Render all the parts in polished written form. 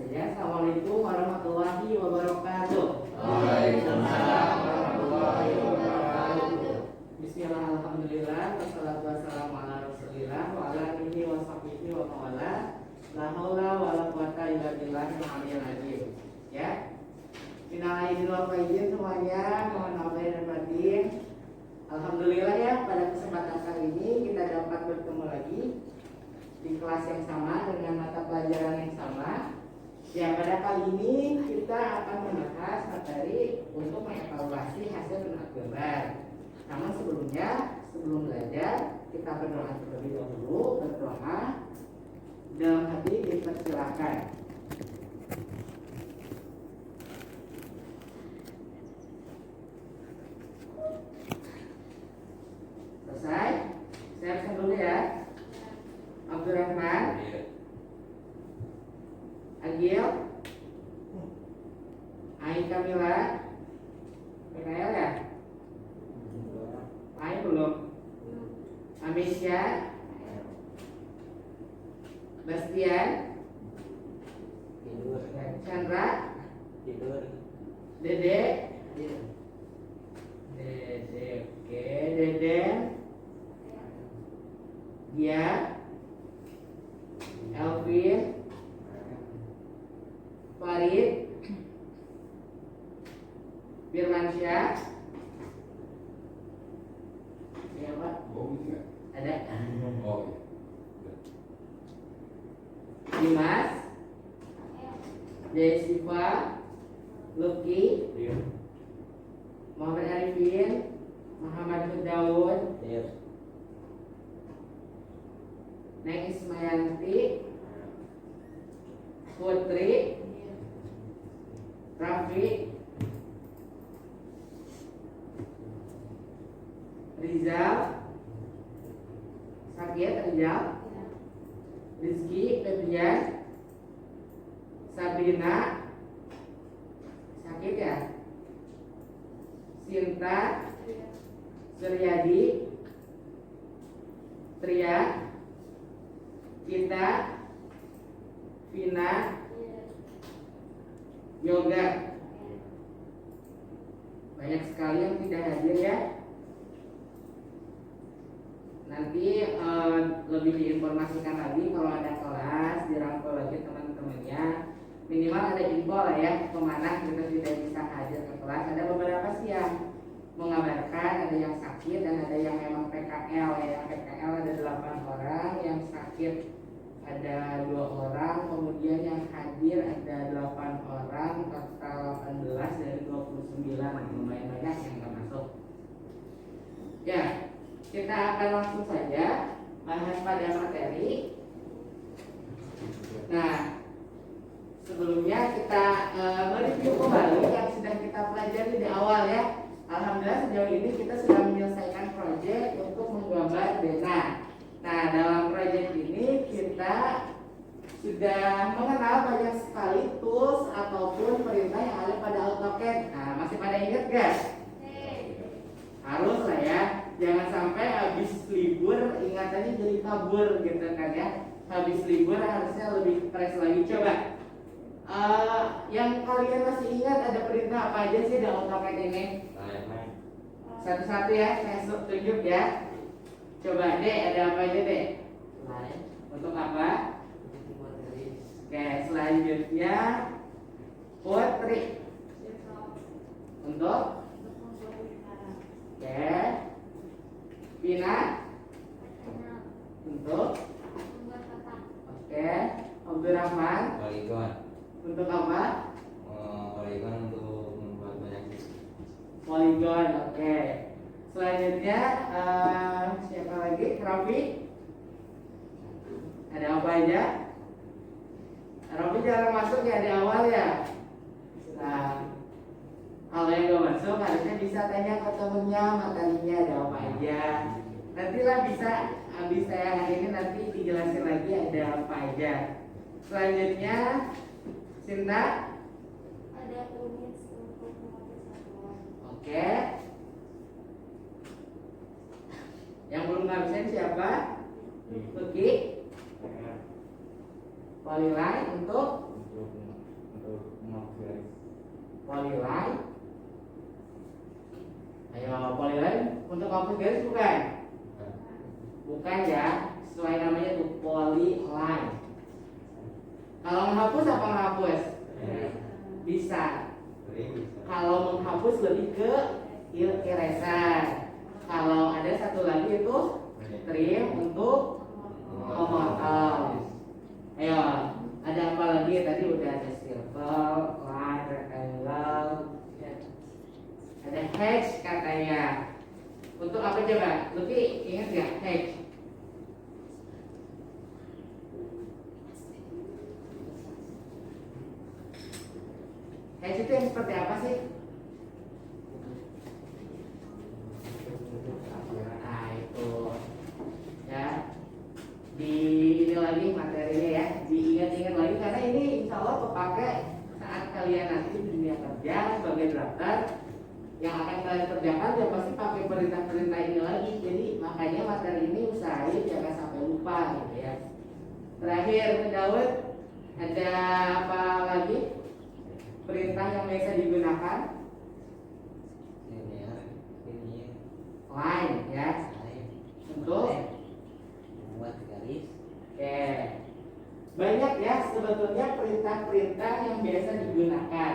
saja. Assalamualaikum warahmatullahi wabarakatuh. Waalaikumsalam warahmatullahi wabarakatuh. Bismillah, alhamdulillah, wassalatu wassalamu ala rasulillah wa ala alihi wa sahbihi wa mawala. La haula wa la quwata illa billahil aliyyil azim. Ya. Minal aidin wal faizin semuanya, mohon maaf lahir dan batin. Alhamdulillah ya, pada kesempatan kali ini kita dapat bertemu lagi di kelas yang sama dengan mata pelajaran yang sama. Ya, pada kali ini kita akan membahas materi untuk mengevaluasi hasil penaat gambar. Namun sebelumnya, sebelum belajar, kita berdoa terlebih dahulu. Berdoa dalam hati dipersilakan. Selesai? Saya pesan dulu ya. Abdurrahman, Agil, Ai Kamila, PKL ya? Ai belum. Amisya, Bastian, Chandra, Dede, oke, Deden, Dia, Elvin, Farid, Firmansyah, siapa? Ada? Dimas, Jessica, Lucky, Muhammad Arifin, Muhammad Hudaud, Neng Ismayanti, Putri, Raffi, Rizal, Sakit Rizal, Rizky, Febrian, Sabrina, Sakit ya, Sinta, Suryadi, Tria, Cinta, Vina, Yoga. Banyak sekali yang tidak hadir ya. Nanti lebih diinformasikan lagi kalau ada kelas, dirangkul lagi teman-temannya. Minimal ada info lah ya kemana kita tidak bisa hadir ke kelas. Ada beberapa sih yang mengabarkan, ada yang sakit dan ada yang memang PKL ya. PKL ada 8 orang, yang sakit ada 2 orang, kemudian yang hadir ada 8 orang, total 18 dari 29, lumayan banyak yang nggak masuk. Ya, kita akan langsung saja bahas pada materi. Nah, sebelumnya kita mereview kembali yang sudah kita pelajari di awal ya. Alhamdulillah sejauh ini kita sudah menyelesaikan proyek untuk menggambar bena. Nah, dalam proyek ini kita sudah mengenal banyak sekali tools ataupun perintah yang ada pada AutoCAD. Nah, masih pada ingat gak? Harus lah ya. Jangan sampai habis libur ingatannya jadi kabur gitu kan ya. Habis libur harusnya lebih fresh lagi. Coba yang kalian masih ingat ada perintah apa aja sih di AutoCAD ini? Satu-satu ya, saya tunjuk ya. Coba deh, ada apa aja deh? Untuk apa? Oke, selanjutnya potri. Untuk? Oke. Pina? Untuk? Oke. Abdurrahman? Untuk apa? Poligon untuk membuat banyak Poligon, oke. Selanjutnya siapa lagi? Raffi? Ada apa aja? Raffi jarang masuk ya di awal ya. Nah, kalau yang gak masuk harusnya bisa tanya ke temennya materinya ada apa aja. Nantilah bisa habis saya hari ini nanti dijelasin lagi ada apa aja. Selanjutnya Sinta? Ada unit untuk mengatur satuan. Oke. Yang belum absen siapa? Lucky. Polyline untuk Polyline. Ayo, polyline untuk menghapus garis bukan? Bukan ya, sesuai namanya tuh polyline. Kalau menghapus apa menghapus? Bisa. Kalau menghapus lebih ke eraser. Kalau ada satu lagi itu trim untuk memotong. Ayo, ada apa lagi? Tadi udah ada circle, line, rectangle, ada hash katanya. Untuk apa coba? Luki ingat nggak hash? Hash itu yang seperti apa sih? Nah itu ya, di ini lagi materinya ya, diingat-ingat lagi karena ini insya Allah kepake saat kalian nanti di dunia kerja sebagai drafter yang akan kalian kerjakan ya pasti pakai perintah-perintah ini lagi. Jadi makanya materi ini usahain jangan sampai lupa gitu ya. Terakhir Daud, ada apa lagi perintah yang biasa digunakan? Line ya, untuk membuat garis. Oke. Banyak ya sebetulnya perintah-perintah yang biasa digunakan.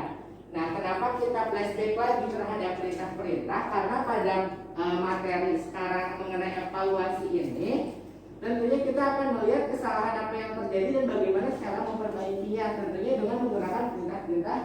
Nah, kenapa kita flashback lagi terhadap perintah-perintah? Karena pada materi sekarang mengenai evaluasi ini, tentunya kita akan melihat kesalahan apa yang terjadi dan bagaimana cara memperbaikinya. Tentunya dengan menggunakan perintah-perintah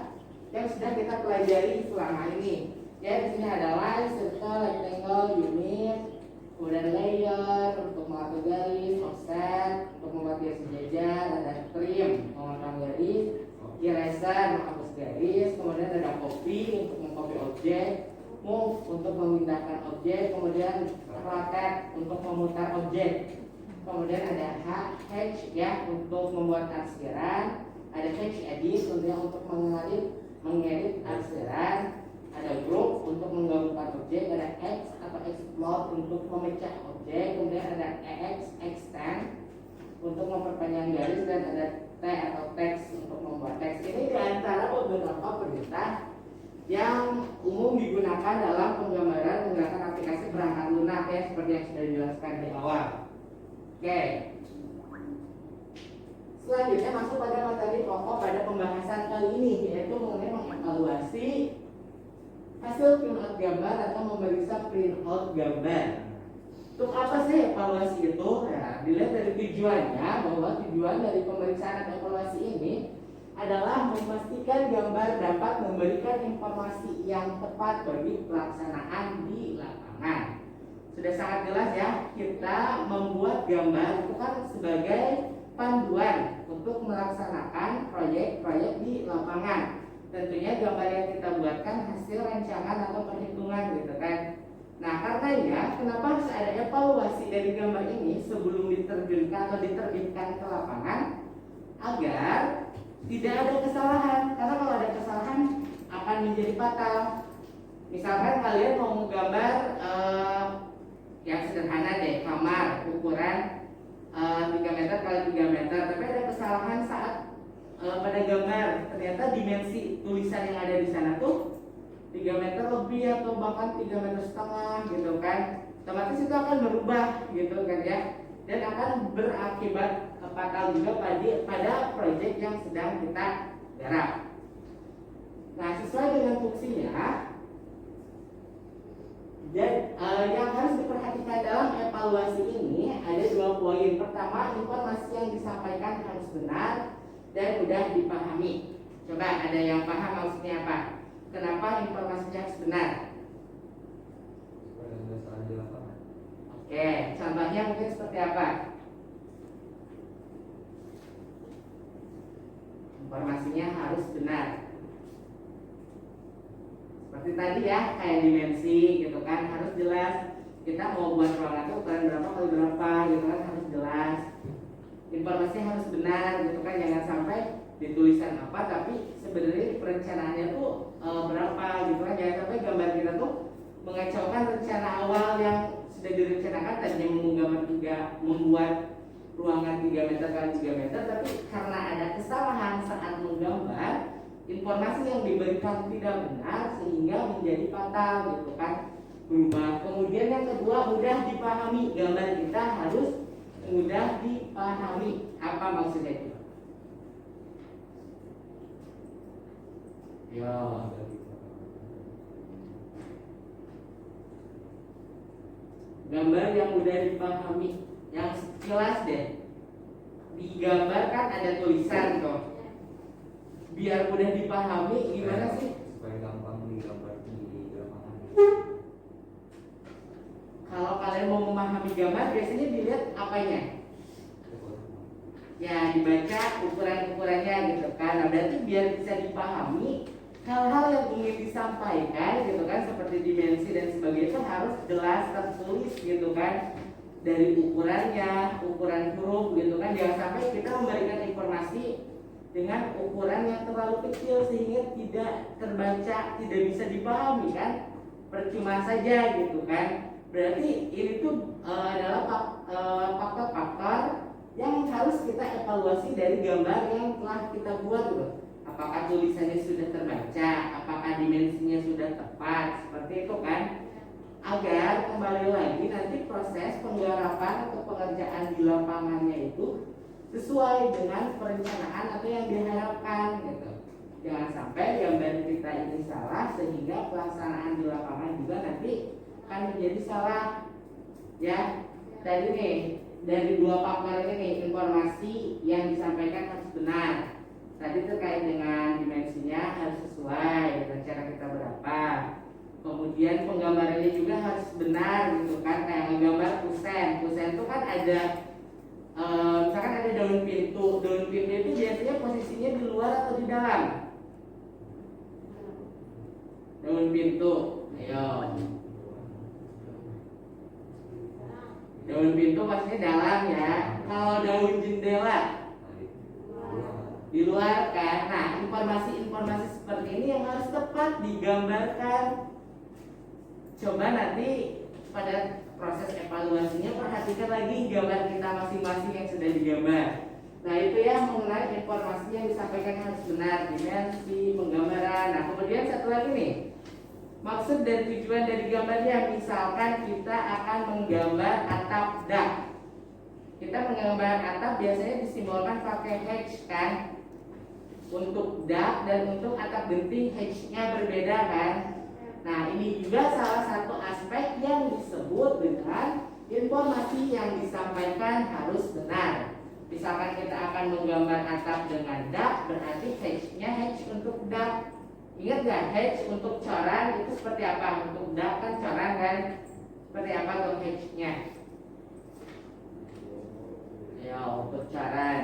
yang sudah kita pelajari selama ini. Ya, di sini ada line, circle, rectangle, unit, kemudian layer untuk mengatur garis, offset untuk membuat garis sejajar, ada trim memotong garis, eraser menghapus garis, kemudian ada copy untuk mengcopy objek, move untuk memindahkan objek, kemudian rotate untuk memutar objek, kemudian ada hatch ya untuk membuat arsiran, ada hatch edit tentunya untuk mengedit arsiran, ada group untuk menggabungkan objek, ada X atau explode untuk memecah objek, kemudian ada EX extend untuk memperpanjang garis, dan ada T atau text untuk membuat teks. Ini diantara beberapa perintah yang umum digunakan dalam penggambaran menggunakan aplikasi perangkat lunak ya, seperti yang sudah dijelaskan di awal. Oke. Selanjutnya masuk pada materi pokok pada pembahasan kali ini, yaitu mengenai mengevaluasi hasil printout gambar atau memeriksa printout gambar. Untuk apa sih evaluasi itu? Ya, dilihat dari tujuannya, bahwa tujuan dari pemeriksaan atau evaluasi ini adalah memastikan gambar dapat memberikan informasi yang tepat bagi pelaksanaan di lapangan. Sudah sangat jelas ya, kita membuat gambar itu kan sebagai panduan untuk melaksanakan proyek-proyek di lapangan. Tentunya gambar yang kita buatkan hasil rancangan atau perhitungan gitu kan. Nah karenanya kenapa harus ada evaluasi dari gambar ini sebelum diterjunkan atau diterbitkan ke lapangan, agar tidak ada kesalahan. Karena kalau ada kesalahan akan menjadi fatal. Misalkan kalian mau menggambar yang sederhana deh, kamar ukuran 3 meter kali 3 meter, tapi ada kesalahan saat pada gambar ternyata dimensi tulisan yang ada di sana tuh 3 meter lebih atau bahkan 3,5 meter gitu kan, otomatis itu akan berubah gitu kan ya, dan akan berakibat fatal juga pada proyek yang sedang kita garap. Nah sesuai dengan fungsinya, dan yang harus diperhatikan dalam evaluasi ini ada 2 poin. Pertama, informasi yang disampaikan harus benar dan mudah dipahami. Coba ada yang paham maksudnya apa? Kenapa informasinya harus benar? Oke, contohnya mungkin seperti apa? Informasinya harus benar. Seperti tadi ya, kayak dimensi gitu kan, harus jelas. Kita mau buat ruangan itu ukuran berapa kali berapa gitu kan, harus jelas. Informasi harus benar gitu kan, jangan sampai ditulisan apa tapi sebenarnya perencanaannya tuh berapa gitu kan, jangan sampai gambar kita tuh mengacaukan rencana awal yang sudah direncanakan tadinya membuat ruangan 3 meter kali 3 meter, tapi karena ada kesalahan saat menggambar informasi yang diberikan tidak benar sehingga menjadi fatal gitu kan, berubah. Kemudian yang kedua, mudah dipahami. Gambar kita harus mudah dipahami. Apa maksudnya itu? Yo. Gambar yang mudah dipahami, yang sekilas deh. Di gambar kan ada tulisan kok. Biar mudah dipahami gimana sih? Supaya gampang digambar di lapangan. Kalau kalian mau memahami gambar, biasanya dilihat apanya? Ya, dibaca ukuran-ukurannya gitu kan. Nah, berarti biar bisa dipahami hal-hal yang ingin disampaikan gitu kan, seperti dimensi dan sebagainya itu harus jelas tertulis gitu kan, dari ukurannya, ukuran huruf gitu kan. Jangan sampai kita memberikan informasi dengan ukuran yang terlalu kecil sehingga tidak terbaca, tidak bisa dipahami kan, percuma saja gitu kan. Berarti ini tuh adalah faktor-faktor yang harus kita evaluasi dari gambar yang telah kita buat gitu. Apakah tulisannya sudah terbaca, apakah dimensinya sudah tepat, seperti itu kan. Agar kembali lagi nanti proses penggarapan atau pengerjaan di lapangannya itu sesuai dengan perencanaan atau yang diharapkan gitu. Jangan sampai gambar kita ini salah sehingga pelaksanaan di lapangan juga nanti akan menjadi salah. Ya, tadi nih dari dua faktor ini nih, informasi yang disampaikan harus benar. Tadi terkait dengan dimensinya harus sesuai rencana kita berapa. Kemudian penggambarannya juga harus benar gitu kan, kayak menggambar kusen. Kusen itu kan ada misalkan ada daun pintu. Daun pintu itu biasanya posisinya di luar atau di dalam? Daun pintu. Ayo. Daun pintu pastinya dalam ya. Kalau daun jendela di luar kan. Nah, informasi-informasi seperti ini yang harus tepat digambarkan. Coba nanti pada proses evaluasinya perhatikan lagi gambar kita masing-masing yang sudah digambar. Nah, itu ya mengenai informasi yang disampaikan harus benar, dimensi, penggambaran. Nah, kemudian satu lagi nih, maksud dan tujuan dari gambarnya. Misalkan kita akan menggambar atap dak. Kita menggambar atap biasanya disimbolkan pakai hatch kan. Untuk dak dan untuk atap genting hatch-nya berbeda kan. Nah, ini juga salah satu aspek yang disebut dengan informasi yang disampaikan harus benar. Misalkan kita akan menggambar atap dengan dak, berarti hatch-nya hatch untuk dak. Ingat gak hatch untuk coran itu seperti apa? Untuk dak kan coran kan. Seperti apa untuk hatch-nya? Ya, untuk coran.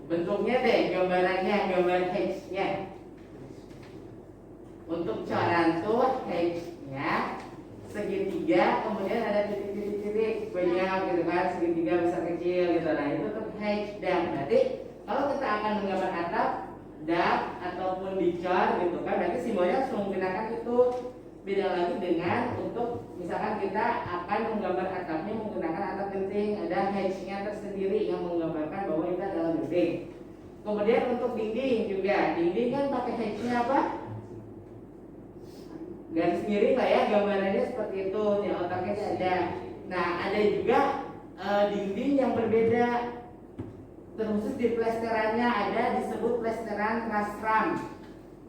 Bentuknya deh, gambarannya, gambar hatch-nya. Untuk coran tuh hatch-nya segitiga, kemudian ada titik-titik banyak gitu kan, segitiga besar kecil gitu. Nah, itu tuh hatch dak. Berarti kalau kita akan menggambar atap dak ataupun dicor gitu kan, berarti simbolnya harus menggunakan itu. Beda lagi dengan untuk misalkan kita akan menggambar atapnya menggunakan atap genting, ada hatch-nya tersendiri yang menggambarkan bahwa itu adalah genting. Kemudian untuk dinding juga, dinding kan pakai hatch-nya apa? Garis miring lah ya, gambarannya seperti itu, di otaknya ada. Nah, ada juga dinding yang berbeda, terkhusus di plesterannya ada disebut plesteran rasram.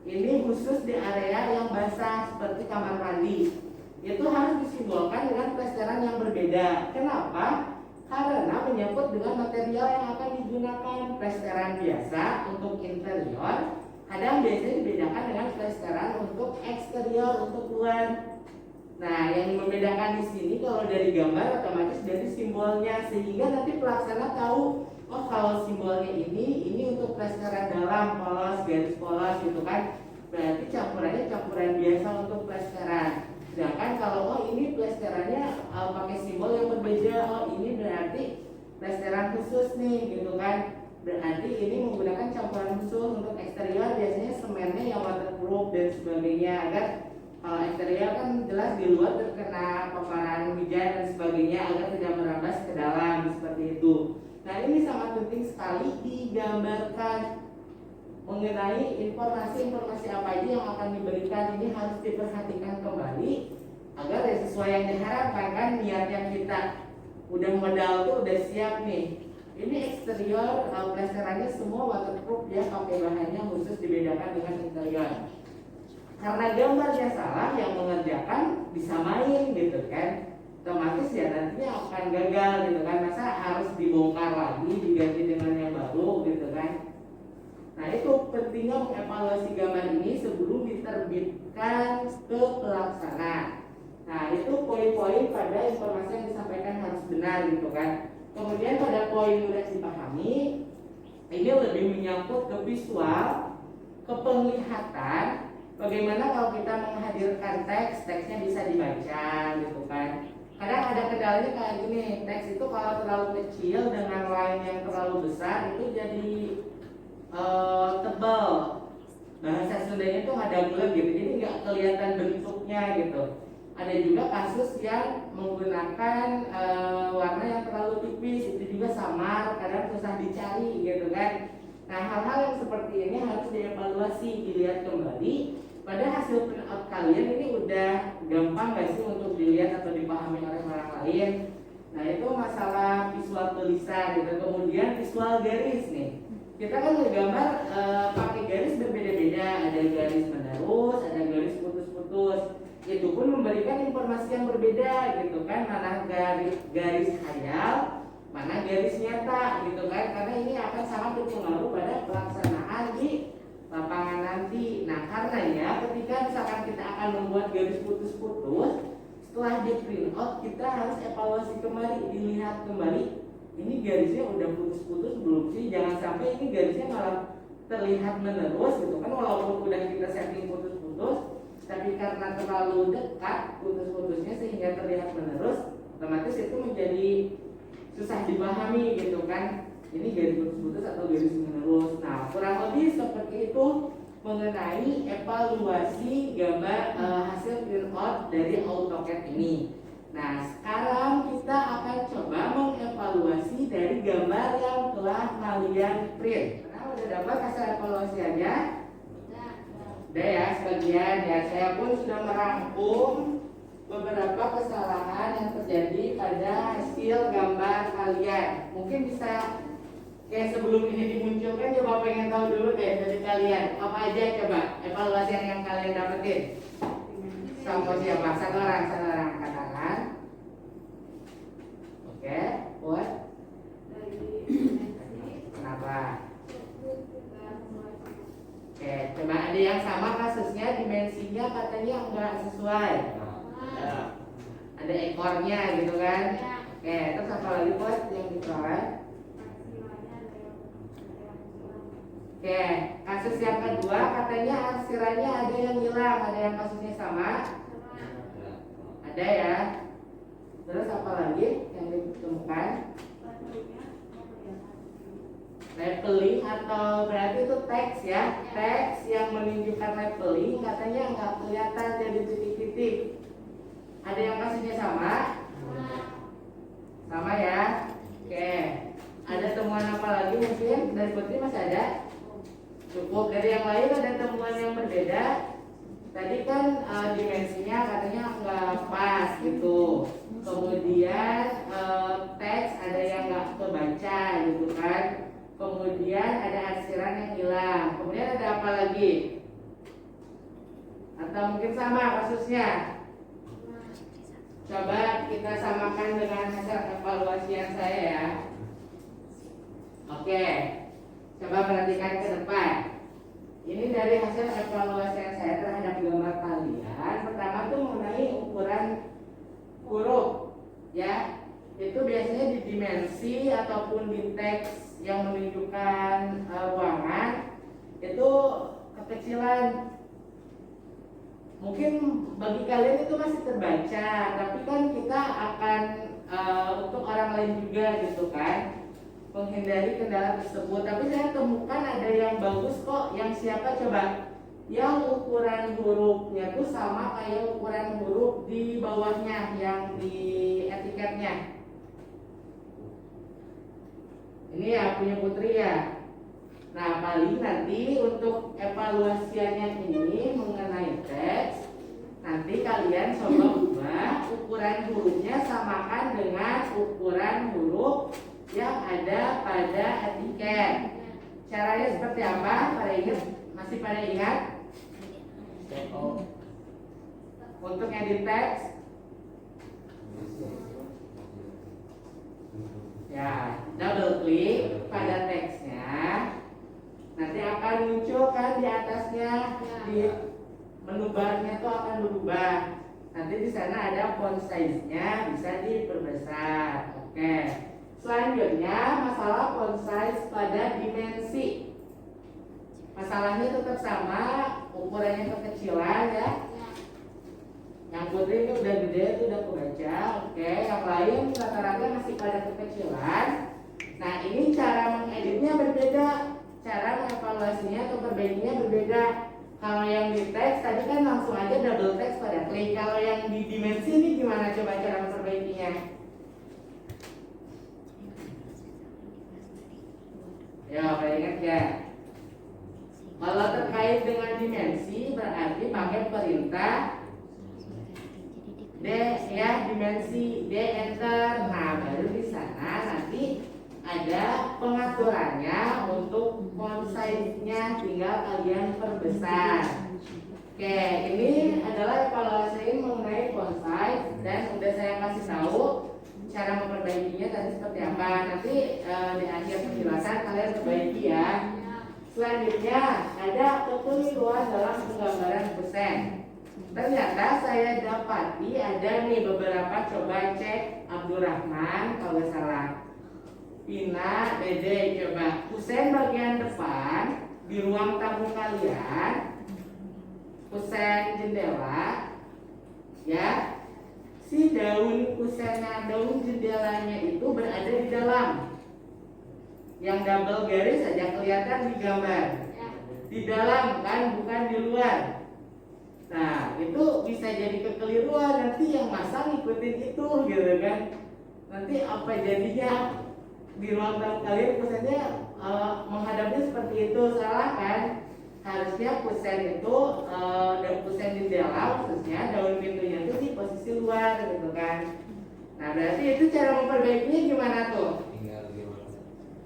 Ini khusus di area yang basah seperti kamar mandi. Itu harus disimbolkan dengan plesteran yang berbeda. Kenapa? Karena menyangkut dengan material yang akan digunakan. Plesteran biasa untuk interior, kadang biasanya dibedakan dengan plesteran untuk eksterior, untuk luar. Nah, yang membedakan di sini kalau dari gambar otomatis dari simbolnya, sehingga nanti pelaksana tahu, oh kalau simbolnya ini untuk plesteran dalam, polos, garis polos gitu kan. Berarti campurannya campuran biasa untuk plesteran. Sedangkan kalau oh ini plesterannya pakai simbol yang berbeda, oh ini berarti plesteran khusus nih gitu kan. Berarti ini menggunakan campuran khusus. Untuk eksterior biasanya semennya yang waterproof dan sebagainya, agar kalau eksterior kan jelas di luar terkena paparan hujan dan sebagainya agar tidak merambas ke dalam seperti itu. Nah ini sangat penting sekali digambarkan mengenai informasi-informasi apa aja yang akan diberikan. Ini harus diperhatikan kembali agar ya sesuai yang diharapkan. Kan niat yang kita udah modal tuh udah siap nih. Ini eksterior plesterannya semua waterproof ya, pakai bahannya khusus, dibedakan dengan interior. Karena gambarnya salah, yang mengerjakan disamain gitu kan, otomatis ya nantinya akan gagal gitu kan. Masa harus dibongkar lagi, diganti dengan yang baru gitu kan. Nah itu pentingnya mengevaluasi gambar ini sebelum diterbitkan ke pelaksana. Nah itu poin-poin pada informasi yang disampaikan harus benar gitu kan. Kemudian pada poin mudah dipahami, ini lebih menyangkut ke visual, ke penglihatan. Bagaimana kalau kita menghadirkan teksnya bisa dibaca gitu kan. Kadang ada kendalanya kayak gini, teks itu kalau terlalu kecil dengan line yang terlalu besar itu jadi tebal. Bahasa Sundanya itu ada bulat gitu, jadi nggak kelihatan bentuknya gitu. Ada juga kasus yang menggunakan warna yang terlalu tipis, itu juga samar, kadang susah dicari gitu kan. Nah hal-hal yang seperti ini harus dievaluasi, dilihat kembali pada hasil print-out kalian ini udah gampang gak sih untuk dilihat atau dipahami oleh orang lain. Nah itu masalah visual tulisan gitu. Kemudian visual garis nih, kita kan ngegambar pakai garis berbeda-beda, ada garis menerus, ada garis putus-putus. Itu pun memberikan informasi yang berbeda gitu kan, mana garis khayal, mana garis nyata gitu kan, karena ini akan sangat berpengaruh pada pelaksanaan di lapangan nanti. Nah karenanya ketika misalkan kita akan membuat garis putus-putus, setelah di print out kita harus evaluasi kembali, dilihat kembali ini garisnya udah putus-putus belum sih, jangan sampai ini garisnya malah terlihat menerus gitu kan, walaupun udah kita setting putus-putus tapi karena terlalu dekat putus-putusnya sehingga terlihat menerus, otomatis itu menjadi susah dipahami gitu kan, ini garis putus-putus atau garis menerus. Nah kurang lebih seperti itu mengenai evaluasi gambar hasil print out dari AutoCAD ini. Nah sekarang kita akan coba mengevaluasi dari gambar yang telah kalian print. Nah udah dapat hasil evaluasiannya? Udah ya sebagian ya. Saya pun sudah merangkum beberapa kesalahan yang terjadi pada hasil gambar kalian. Mungkin bisa kayak sebelum ini dimunculkan, coba pengen tahu dulu deh dari kalian apa aja coba evaluasi yang kalian dapetin. Contoh siapa? Satu orang katakan. Oke, buat kenapa? Oke, coba ada yang sama kasusnya, dimensinya katanya enggak sesuai. Ada ekornya gitu kan. Oke, terus apa lagi buat yang diperoleh? Oke, kasus yang kedua katanya arsirannya ada yang hilang, ada yang kasusnya sama? Ada ya. Terus apa lagi yang ditemukan? Labeling atau berarti itu teks ya, teks yang menunjukkan labeling katanya nggak kelihatan jadi titik-titik. Ada yang kasusnya sama? Sama ya. Oke. Ada temuan apa lagi mungkin dari Putri masih ada? Cukup. Dari yang lain ada temuan yang berbeda. Tadi kan dimensinya katanya nggak pas gitu. Kemudian teks ada yang nggak kebaca gitu kan. Kemudian ada arsiran yang hilang. Kemudian ada apa lagi? Atau mungkin sama kasusnya? Coba kita samakan dengan hasil evaluasian saya ya. Oke, coba perhatikan ke depan. Ini dari hasil evaluasian saya terhadap gambar kalian. Pertama tuh mengenai ukuran huruf ya. Itu biasanya di dimensi ataupun di teks yang menunjukkan ruangan itu kekecilan. Mungkin bagi kalian itu masih terbaca, tapi kan kita akan untuk orang lain juga gitu kan, menghindari kendala tersebut. Tapi saya temukan ada yang bagus kok. Yang siapa coba? Yang ukuran hurufnya tuh sama kayak ukuran huruf di bawahnya yang di etiketnya. Ini ya punya Putri ya. Nah, paling nanti untuk evaluasinya ini mengenai teks, nanti kalian coba ubah ukuran hurufnya samakan dengan ukuran huruf yang ada pada etiket. Caranya seperti apa? Pada ingat? Masih pada ingat? Untuk edit teks, ya double klik pada teksnya, nanti akan muncul kan di atasnya, di menu barnya tuh akan berubah. Nanti di sana ada font size-nya, bisa diperbesar. Oke. Selanjutnya masalah font size pada dimensi. Masalahnya tetap sama, ukurannya kekecilan ya. Yang Putri ini udah gede, itu udah kebaca. Oke, yang lain rata-rata masih pada kekecilan. Nah, ini cara mengeditnya berbeda, cara mengevaluasinya atau perbaikinya berbeda. Kalau yang di teks tadi kan langsung aja double text pada klik. Kalau yang di dimensi ini gimana coba cara memperbaikinya? Ya, pada ingat ya. Kalau terkait dengan dimensi berarti pakai perintah D ya, dimensi D enter. Nah, baru di sana nanti ada pengaturannya untuk font size-nya, tinggal kalian perbesar. Oke, ini adalah evaluasi mengenai font size dan udah saya kasih tahu cara memperbaikinya tadi seperti apa. Nanti di akhir penjelasan kalian perbaiki ya. Selanjutnya ada kekeliruan dalam penggambaran kusen. Ternyata saya dapati ada nih beberapa, coba cek Abdurrahman kalau nggak salah, Pina, Dede, coba kusen bagian depan di ruang tamu kalian, kusen jendela, ya, si daun kusennya, daun jendelanya itu berada di dalam. Yang double garis saja kelihatan di gambar, di dalam kan, bukan di luar. Nah, itu bisa jadi kekeliruan, nanti yang masang ikutin itu gitu kan. Nanti apa jadinya di ruang tamu kalian kusennya menghadapnya seperti itu, salah kan? Harusnya kusen itu dan kusen jendela khususnya daun pintunya itu di posisi luar gitu kan. Nah, berarti itu cara memperbaikinya gimana tuh?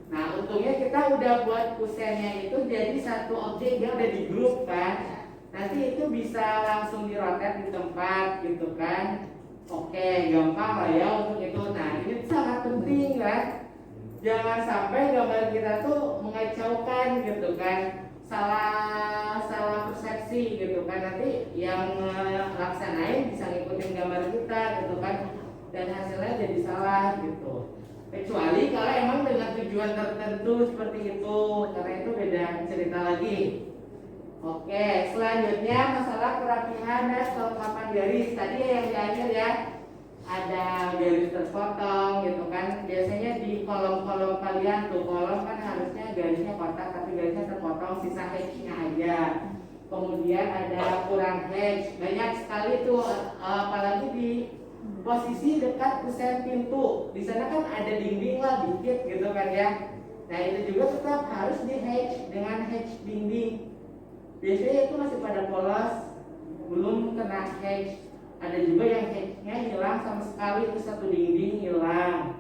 Nah, untungnya kita udah buat kusennya itu jadi satu objek yang udah di grup kan. Nanti itu bisa langsung dirotet di tempat gitu kan. Oke, gampang lah ya untuk itu. Nah, ini sangat penting kan. Jangan sampai gambar kita tuh mengacaukan gitu kan. Salah persepsi gitu kan. Nanti yang laksanain bisa ngikutin gambar kita gitu kan. Dan hasilnya jadi salah gitu. Kecuali kalau emang dengan tujuan tertentu seperti itu, karena itu beda cerita lagi. Oke, selanjutnya masalah kerapihan dan kelengkapan garis. Tadi yang di akhir ya, ada garis terpotong gitu kan. Biasanya di kolom-kolom kalian tuh, kolom kan harusnya garisnya kotak tapi garisnya terpotong, sisa hatch-nya aja. Kemudian ada kurang hatch, banyak sekali tuh, apalagi di posisi dekat kusen pintu. Di sana kan ada dinding lah dikit gitu kan ya. Nah, itu juga tetap harus di hatch dengan hatch dinding. Biasanya itu masih pada polos, belum kena hatch. Ada juga yang hatch-nya hilang sama sekali, itu satu dinding hilang,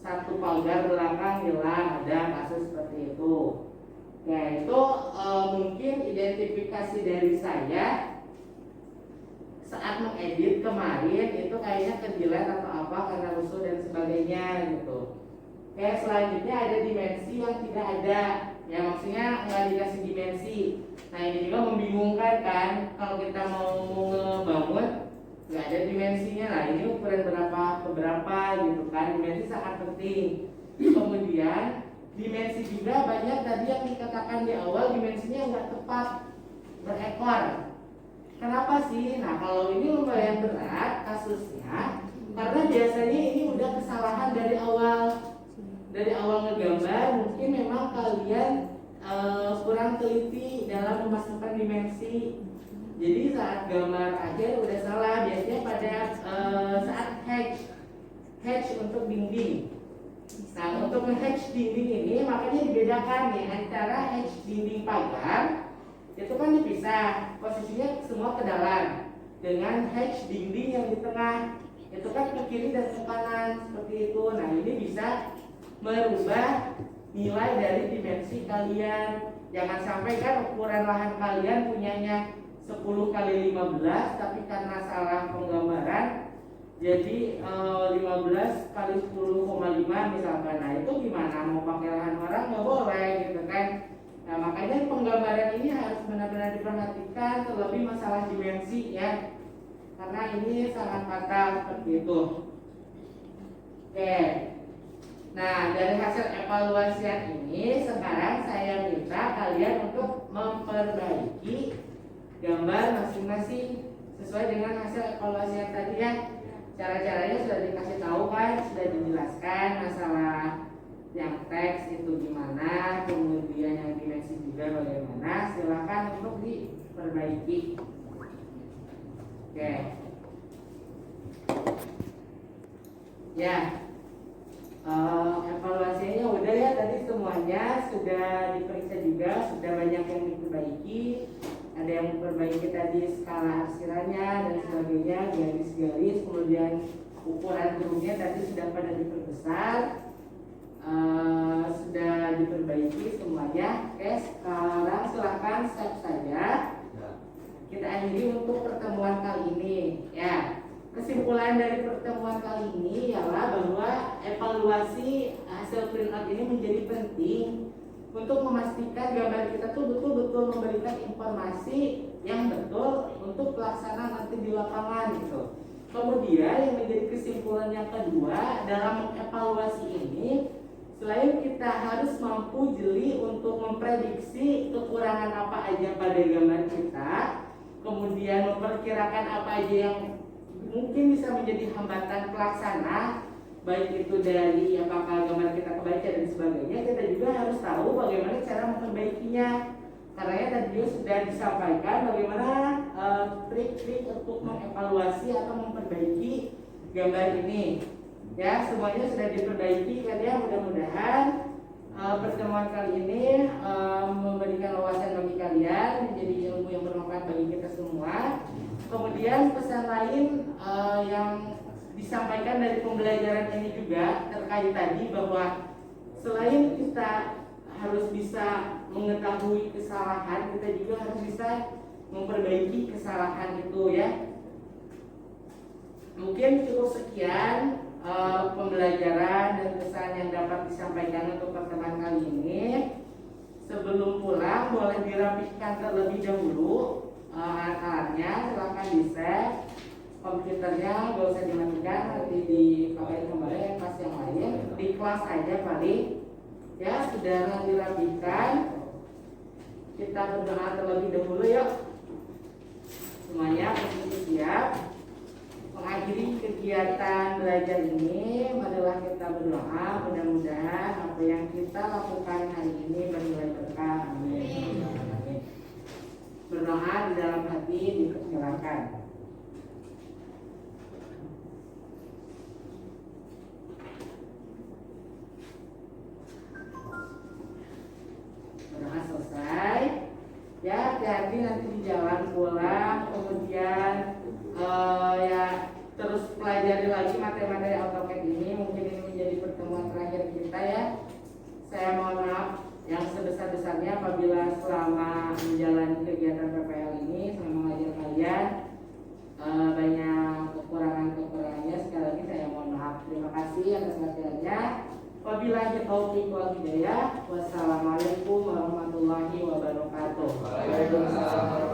satu pagar belakang hilang, ada kasus seperti itu. Ya, itu mungkin identifikasi dari saya saat mengedit kemarin itu kayaknya kejilat atau apa karena rusuh dan sebagainya gitu. Oke, selanjutnya ada dimensi yang tidak ada, ya maksudnya nggak dikasih dimensi. Nah, ini juga membingungkan kan, kalau kita mau ngebangun nggak ada dimensinya. Nah, ini ukuran berapa ke berapa gitu kan, dimensi sangat penting. Kemudian dimensi juga banyak tadi yang dikatakan di awal dimensinya nggak tepat, berekor. Kenapa sih? Nah, kalau ini lumayan berat kasusnya karena biasanya ini udah kesalahan dari awal ngegambar. Mungkin memang kalian kurang teliti dalam memasukkan dimensi. Jadi saat gambar akhir udah salah. Biasanya pada saat hatch untuk dinding. Nah, untuk nge-hatch dinding ini makanya dibedakan nih antara hatch dinding pagar itu kan dipisah, posisinya semua ke dalam, dengan hatch dinding yang di tengah itu kan ke kiri dan ke kanan seperti itu. Nah, ini bisa merubah nilai dari dimensi kalian. Jangan sampai kan ukuran lahan kalian punyanya 10 kali 15, tapi karena salah penggambaran jadi 15 kali 10,5 misalkan. Nah, itu gimana, mau pakai lahan orang nggak boleh gitu kan. Nah, makanya penggambaran ini harus benar-benar diperhatikan, terlebih masalah dimensi ya, karena ini sangat fatal seperti itu. Oke. Nah, dari hasil evaluasian ini sekarang saya minta kalian untuk memperbaiki gambar masing-masing sesuai dengan hasil evaluasian tadi ya. Cara-caranya sudah dikasih tahu kan, sudah dijelaskan masalah yang teks itu gimana, kemudian yang dimensi juga bagaimana. Silakan untuk diperbaiki. Oke. Ya. Evaluasinya udah ya, tadi semuanya sudah diperiksa juga, sudah banyak yang diperbaiki. Ada yang memperbaiki tadi skala arsirannya dan sebagainya, garis-garis, kemudian ukuran burungnya tadi sudah pada diperbesar, sudah diperbaiki semuanya. Oke, sekarang silahkan step saja. Kita akhiri untuk pertemuan kali ini ya. Kesimpulan dari pertemuan kali ini ialah bahwa evaluasi hasil printout ini menjadi penting untuk memastikan gambar kita tuh betul-betul memberikan informasi yang betul untuk pelaksanaan nanti di lapangan gitu. Kemudian yang menjadi kesimpulan yang kedua dalam mengevaluasi ini, selain kita harus mampu jeli untuk memprediksi kekurangan apa aja pada gambar kita, kemudian memperkirakan apa aja yang mungkin bisa menjadi hambatan pelaksana, baik itu dari apakah gambar kita kebaca dan sebagainya. Kita juga harus tahu bagaimana cara memperbaikinya, karena ya tadi juga sudah disampaikan bagaimana trik-trik untuk mengevaluasi atau memperbaiki gambar ini ya. Semuanya sudah diperbaiki kan ya. Mudah-mudahan pertemuan kali ini memberikan wawasan bagi kalian, menjadi ilmu yang bermanfaat bagi kita semua. Kemudian pesan lain yang disampaikan dari pembelajaran ini juga terkait tadi bahwa selain kita harus bisa mengetahui kesalahan, kita juga harus bisa memperbaiki kesalahan itu ya. Mungkin cukup sekian pembelajaran dan pesan yang dapat disampaikan untuk pertemuan kali ini. Sebelum pulang boleh dirapihkan terlebih dahulu alat-alatnya, silahkan di-save. Komputernya gak usah dimatikan, nanti dipakai kembali yang kelas yang lain, di kelas aja paling ya. Sudah dirapihkan, kita berdoa terlebih dahulu yuk semuanya. Posisi siap mengakhiri kegiatan belajar ini, marilah kita berdoa. Mudah-mudahan apa yang kita lakukan hari ini bernilai berkah. Amin. Berdoa di dalam hati dipersilakan. Berdoa selesai ya. Hati-hati nanti di jalan pulang, kemudian ya terus pelajari lagi materi-materi AutoCAD ini. Mungkin ini menjadi pertemuan terakhir kita ya. Saya mohon maaf yang sebesar-besarnya apabila selama menjalani kegiatan PPL ini, selama mengajar kalian banyak kekurangan-kekurangannya. Sekali lagi saya mohon maaf. Terima kasih atas perhatiannya. Wabillahi taufiq wal hidayah. Wassalamualaikum warahmatullahi wabarakatuh. Waalaikumsalam.